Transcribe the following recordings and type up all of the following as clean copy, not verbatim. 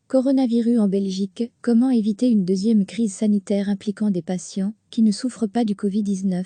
Coronavirus en Belgique, comment éviter une deuxième crise sanitaire impliquant des patients qui ne souffrent pas du Covid-19?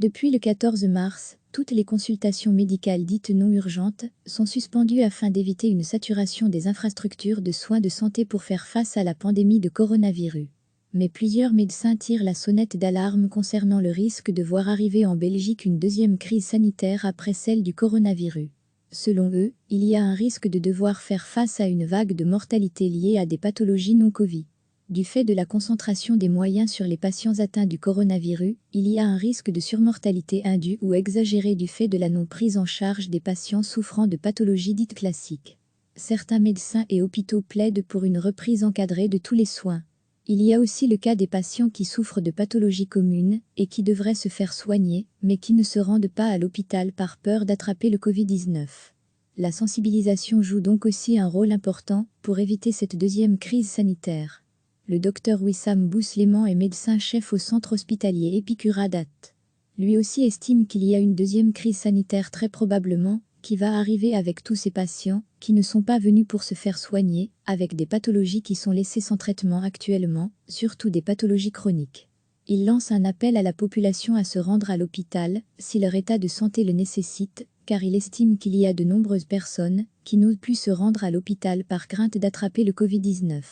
Depuis le 14 mars, toutes les consultations médicales dites non urgentes sont suspendues afin d'éviter une saturation des infrastructures de soins de santé pour faire face à la pandémie de coronavirus. Mais plusieurs médecins tirent la sonnette d'alarme concernant le risque de voir arriver en Belgique une deuxième crise sanitaire après celle du coronavirus. Selon eux, il y a un risque de devoir faire face à une vague de mortalité liée à des pathologies non Covid. Du fait de la concentration des moyens sur les patients atteints du coronavirus, il y a un risque de surmortalité indue ou exagérée du fait de la non-prise en charge des patients souffrant de pathologies dites classiques. Certains médecins et hôpitaux plaident pour une reprise encadrée de tous les soins. Il y a aussi le cas des patients qui souffrent de pathologies communes et qui devraient se faire soigner, mais qui ne se rendent pas à l'hôpital par peur d'attraper le Covid-19. La sensibilisation joue donc aussi un rôle important pour éviter cette deuxième crise sanitaire. Le docteur Wissam Bousleman est médecin-chef au centre hospitalier Epicuradat. Lui aussi estime qu'il y a une deuxième crise sanitaire très probablement, qui va arriver avec tous ces patients qui ne sont pas venus pour se faire soigner, avec des pathologies qui sont laissées sans traitement actuellement, surtout des pathologies chroniques. Il lance un appel à la population à se rendre à l'hôpital, si leur état de santé le nécessite, car il estime qu'il y a de nombreuses personnes qui n'osent plus se rendre à l'hôpital par crainte d'attraper le Covid-19.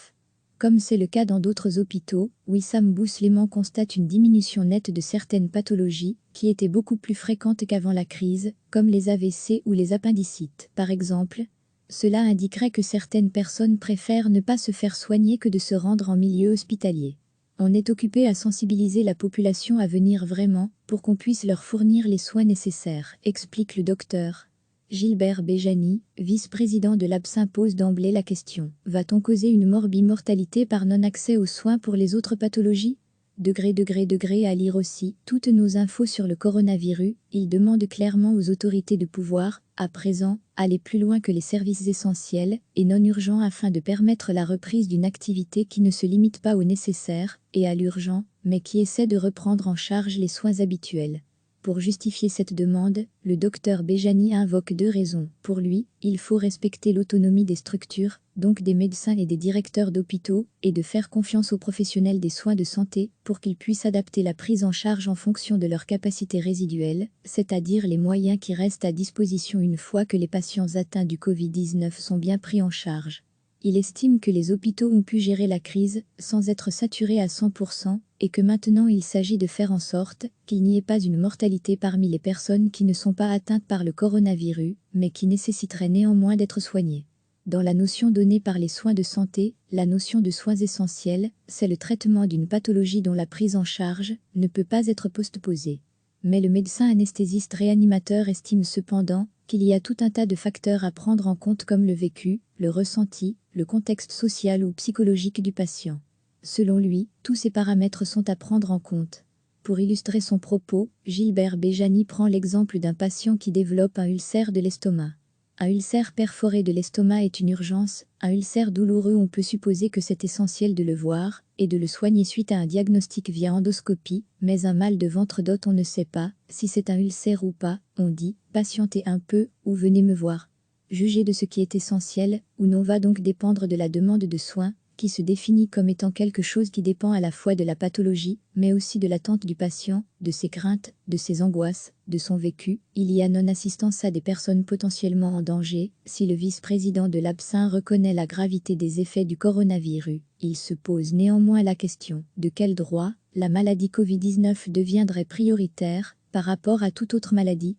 Comme c'est le cas dans d'autres hôpitaux, Wissam Bousleman constate une diminution nette de certaines pathologies qui étaient beaucoup plus fréquentes qu'avant la crise, comme les AVC ou les appendicites, par exemple. Cela indiquerait que certaines personnes préfèrent ne pas se faire soigner que de se rendre en milieu hospitalier. On est occupé à sensibiliser la population à venir vraiment, pour qu'on puisse leur fournir les soins nécessaires, explique le docteur. Gilbert Béjani, vice-président de l'ABSIN, pose d'emblée la question. Va-t-on causer une morbimortalité par non-accès aux soins pour les autres pathologies ? À lire aussi toutes nos infos sur le coronavirus. Il demande clairement aux autorités de pouvoir, à présent, aller plus loin que les services essentiels et non urgents afin de permettre la reprise d'une activité qui ne se limite pas au nécessaire et à l'urgent, mais qui essaie de reprendre en charge les soins habituels. Pour justifier cette demande, le docteur Béjani invoque deux raisons. Pour lui, il faut respecter l'autonomie des structures, donc des médecins et des directeurs d'hôpitaux, et de faire confiance aux professionnels des soins de santé pour qu'ils puissent adapter la prise en charge en fonction de leurs capacités résiduelles, c'est-à-dire les moyens qui restent à disposition une fois que les patients atteints du Covid-19 sont bien pris en charge. Il estime que les hôpitaux ont pu gérer la crise sans être saturés à 100% et que maintenant il s'agit de faire en sorte qu'il n'y ait pas une mortalité parmi les personnes qui ne sont pas atteintes par le coronavirus, mais qui nécessiteraient néanmoins d'être soignées. Dans la notion donnée par les soins de santé, la notion de soins essentiels, c'est le traitement d'une pathologie dont la prise en charge ne peut pas être postposée. Mais le médecin anesthésiste réanimateur estime cependant qu'il y a tout un tas de facteurs à prendre en compte comme le vécu, le ressenti, le contexte social ou psychologique du patient. Selon lui, tous ces paramètres sont à prendre en compte. Pour illustrer son propos, Gilbert Béjani prend l'exemple d'un patient qui développe un ulcère de l'estomac. Un ulcère perforé de l'estomac est une urgence, un ulcère douloureux on peut supposer que c'est essentiel de le voir et de le soigner suite à un diagnostic via endoscopie, mais un mal de ventre d'hôte on ne sait pas si c'est un ulcère ou pas, on dit « patientez un peu » ou « venez me voir ». Juger de ce qui est essentiel ou non va donc dépendre de la demande de soins, qui se définit comme étant quelque chose qui dépend à la fois de la pathologie, mais aussi de l'attente du patient, de ses craintes, de ses angoisses, de son vécu. Il y a non-assistance à des personnes potentiellement en danger. Si le vice-président de l'ABSIN reconnaît la gravité des effets du coronavirus, il se pose néanmoins la question de quel droit la maladie Covid-19 deviendrait prioritaire par rapport à toute autre maladie.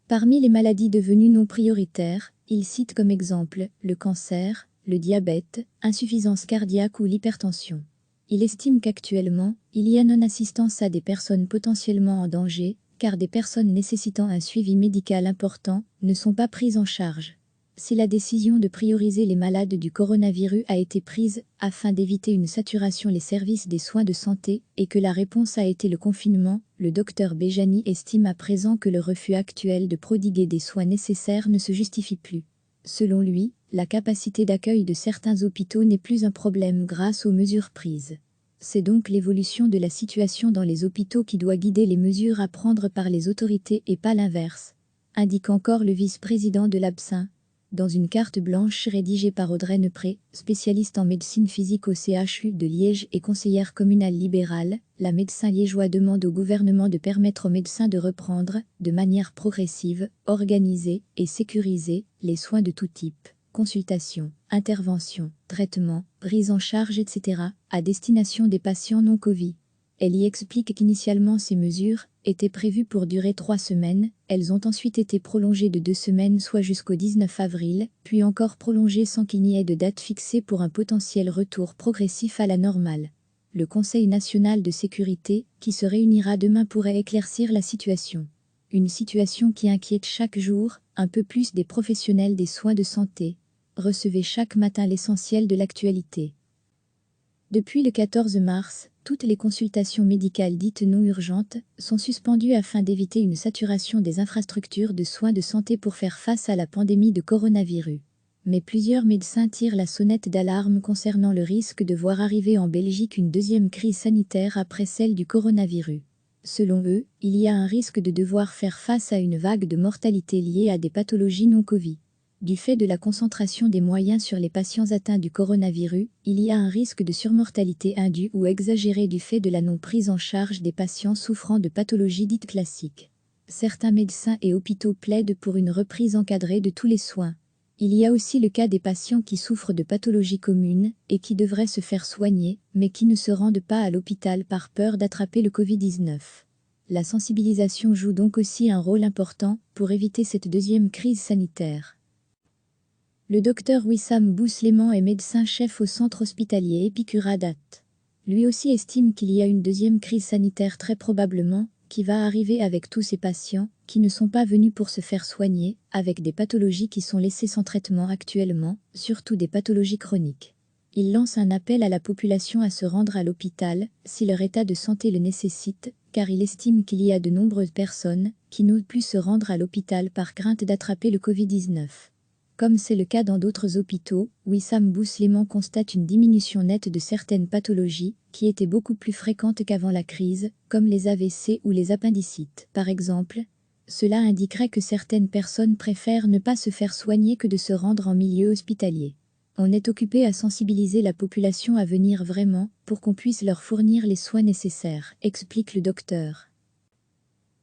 Parmi les maladies devenues non prioritaires, il cite comme exemple le cancer, le diabète, insuffisance cardiaque ou l'hypertension. Il estime qu'actuellement, il y a non-assistance à des personnes potentiellement en danger, car des personnes nécessitant un suivi médical important ne sont pas prises en charge. Si la décision de prioriser les malades du coronavirus a été prise afin d'éviter une saturation des services des soins de santé et que la réponse a été le confinement, le docteur Béjani estime à présent que le refus actuel de prodiguer des soins nécessaires ne se justifie plus. Selon lui, la capacité d'accueil de certains hôpitaux n'est plus un problème grâce aux mesures prises. C'est donc l'évolution de la situation dans les hôpitaux qui doit guider les mesures à prendre par les autorités et pas l'inverse, indique encore le vice-président de l'ABSIN. Dans une carte blanche rédigée par Audrey Neupré, spécialiste en médecine physique au CHU de Liège et conseillère communale libérale, la médecin liégeois demande au gouvernement de permettre aux médecins de reprendre, de manière progressive, organisée et sécurisée, les soins de tout type, consultation, intervention, traitement, prise en charge, etc., à destination des patients non Covid. Elle y explique qu'initialement ces mesures étaient prévues pour durer 3 semaines, elles ont ensuite été prolongées de 2 semaines soit jusqu'au 19 avril, puis encore prolongées sans qu'il n'y ait de date fixée pour un potentiel retour progressif à la normale. Le Conseil national de sécurité, qui se réunira demain, pourrait éclaircir la situation. Une situation qui inquiète chaque jour un peu plus des professionnels des soins de santé. Recevez chaque matin l'essentiel de l'actualité. Depuis le 14 mars, toutes les consultations médicales dites non urgentes sont suspendues afin d'éviter une saturation des infrastructures de soins de santé pour faire face à la pandémie de coronavirus. Mais plusieurs médecins tirent la sonnette d'alarme concernant le risque de voir arriver en Belgique une deuxième crise sanitaire après celle du coronavirus. Selon eux, il y a un risque de devoir faire face à une vague de mortalité liée à des pathologies non Covid. Du fait de la concentration des moyens sur les patients atteints du coronavirus, il y a un risque de surmortalité indue ou exagérée du fait de la non-prise en charge des patients souffrant de pathologies dites classiques. Certains médecins et hôpitaux plaident pour une reprise encadrée de tous les soins. Il y a aussi le cas des patients qui souffrent de pathologies communes et qui devraient se faire soigner, mais qui ne se rendent pas à l'hôpital par peur d'attraper le Covid-19. La sensibilisation joue donc aussi un rôle important pour éviter cette deuxième crise sanitaire. Le docteur Wissam Bousleman est médecin-chef au centre hospitalier Epicuradat. Lui aussi estime qu'il y a une deuxième crise sanitaire très probablement, qui va arriver avec tous ces patients qui ne sont pas venus pour se faire soigner, avec des pathologies qui sont laissées sans traitement actuellement, surtout des pathologies chroniques. Il lance un appel à la population à se rendre à l'hôpital, si leur état de santé le nécessite, car il estime qu'il y a de nombreuses personnes qui n'osent plus se rendre à l'hôpital par crainte d'attraper le Covid-19. Comme c'est le cas dans d'autres hôpitaux, Wissam Bousleman constate une diminution nette de certaines pathologies, qui étaient beaucoup plus fréquentes qu'avant la crise, comme les AVC ou les appendicites, par exemple. Cela indiquerait que certaines personnes préfèrent ne pas se faire soigner que de se rendre en milieu hospitalier. On est occupé à sensibiliser la population à venir vraiment, pour qu'on puisse leur fournir les soins nécessaires, explique le docteur.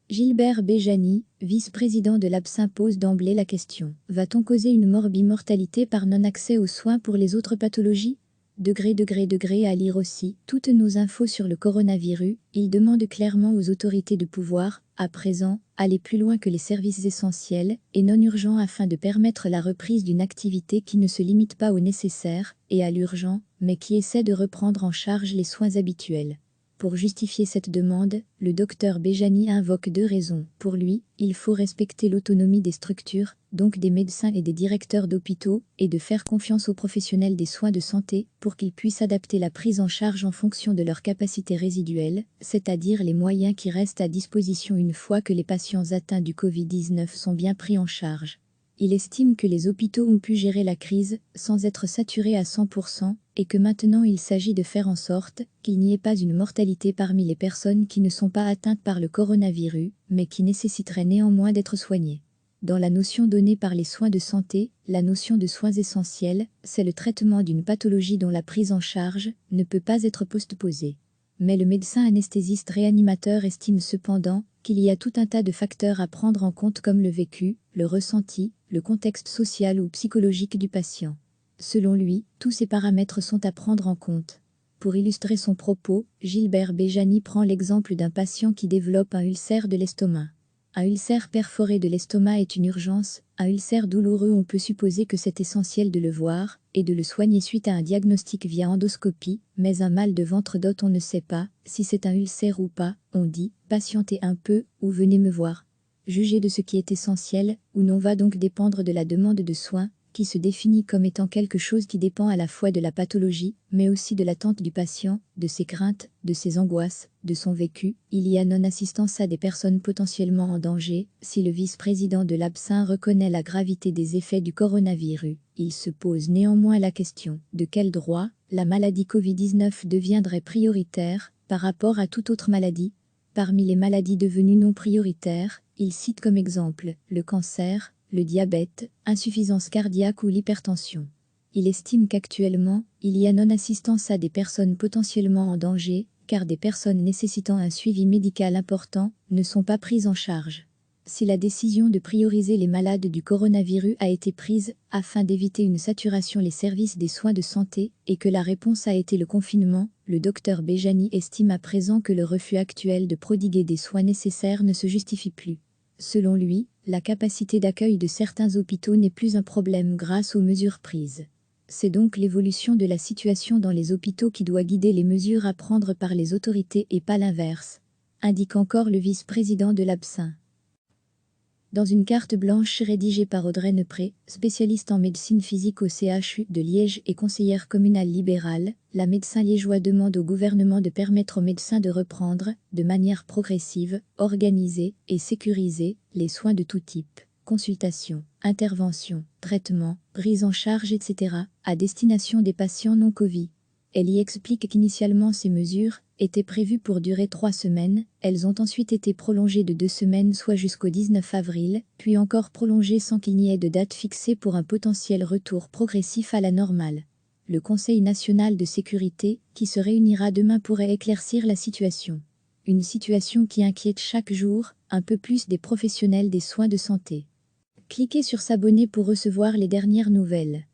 Gilbert Béjani, vice-président de l'ABSIN, pose d'emblée la question. Va-t-on causer une morbimortalité par non-accès aux soins pour les autres pathologies ? À lire aussi toutes nos infos sur le coronavirus. Il demande clairement aux autorités de pouvoir, à présent, aller plus loin que les services essentiels et non urgents afin de permettre la reprise d'une activité qui ne se limite pas au nécessaire et à l'urgent, mais qui essaie de reprendre en charge les soins habituels. Pour justifier cette demande, le docteur Béjani invoque 2 raisons. Pour lui, il faut respecter l'autonomie des structures, donc des médecins et des directeurs d'hôpitaux, et de faire confiance aux professionnels des soins de santé pour qu'ils puissent adapter la prise en charge en fonction de leurs capacités résiduelles, c'est-à-dire les moyens qui restent à disposition une fois que les patients atteints du Covid-19 sont bien pris en charge. Il estime que les hôpitaux ont pu gérer la crise sans être saturés à 100%, et que maintenant il s'agit de faire en sorte qu'il n'y ait pas une mortalité parmi les personnes qui ne sont pas atteintes par le coronavirus, mais qui nécessiteraient néanmoins d'être soignées. Dans la notion donnée par les soins de santé, la notion de soins essentiels, c'est le traitement d'une pathologie dont la prise en charge ne peut pas être postposée. Mais le médecin anesthésiste réanimateur estime cependant qu'il y a tout un tas de facteurs à prendre en compte comme le vécu, le ressenti, le contexte social ou psychologique du patient. Selon lui, tous ces paramètres sont à prendre en compte. Pour illustrer son propos, Gilbert Béjani prend l'exemple d'un patient qui développe un ulcère de l'estomac. Un ulcère perforé de l'estomac est une urgence, un ulcère douloureux, on peut supposer que c'est essentiel de le voir et de le soigner suite à un diagnostic via endoscopie, mais un mal de ventre d'hôte, on ne sait pas si c'est un ulcère ou pas, on dit « patientez un peu » ou « venez me voir ». Juger de ce qui est essentiel ou non va donc dépendre de la demande de soins, qui se définit comme étant quelque chose qui dépend à la fois de la pathologie, mais aussi de l'attente du patient, de ses craintes, de ses angoisses, de son vécu. Il y a non-assistance à des personnes potentiellement en danger. Si le vice-président de l'ABSIN reconnaît la gravité des effets du coronavirus, il se pose néanmoins la question de quel droit la maladie Covid-19 deviendrait prioritaire par rapport à toute autre maladie. Parmi les maladies devenues non prioritaires, il cite comme exemple le cancer, le diabète, insuffisance cardiaque ou l'hypertension. Il estime qu'actuellement, il y a non-assistance à des personnes potentiellement en danger, car des personnes nécessitant un suivi médical important ne sont pas prises en charge. Si la décision de prioriser les malades du coronavirus a été prise afin d'éviter une saturation des services des soins de santé et que la réponse a été le confinement, le docteur Béjani estime à présent que le refus actuel de prodiguer des soins nécessaires ne se justifie plus. Selon lui, la capacité d'accueil de certains hôpitaux n'est plus un problème grâce aux mesures prises. C'est donc l'évolution de la situation dans les hôpitaux qui doit guider les mesures à prendre par les autorités et pas l'inverse, indique encore le vice-président de l'ABSIN. Dans une carte blanche rédigée par Audrey Nepré, spécialiste en médecine physique au CHU de Liège et conseillère communale libérale, la médecin liégeois demande au gouvernement de permettre aux médecins de reprendre, de manière progressive, organisée et sécurisée, les soins de tout type, consultation, intervention, traitement, prise en charge, etc., à destination des patients non Covid. Elle y explique qu'initialement ces mesures étaient prévues pour durer 3 semaines, elles ont ensuite été prolongées de 2 semaines soit jusqu'au 19 avril, puis encore prolongées sans qu'il n'y ait de date fixée pour un potentiel retour progressif à la normale. Le Conseil national de sécurité, qui se réunira demain, pourrait éclaircir la situation. Une situation qui inquiète chaque jour un peu plus des professionnels des soins de santé. Cliquez sur s'abonner pour recevoir les dernières nouvelles.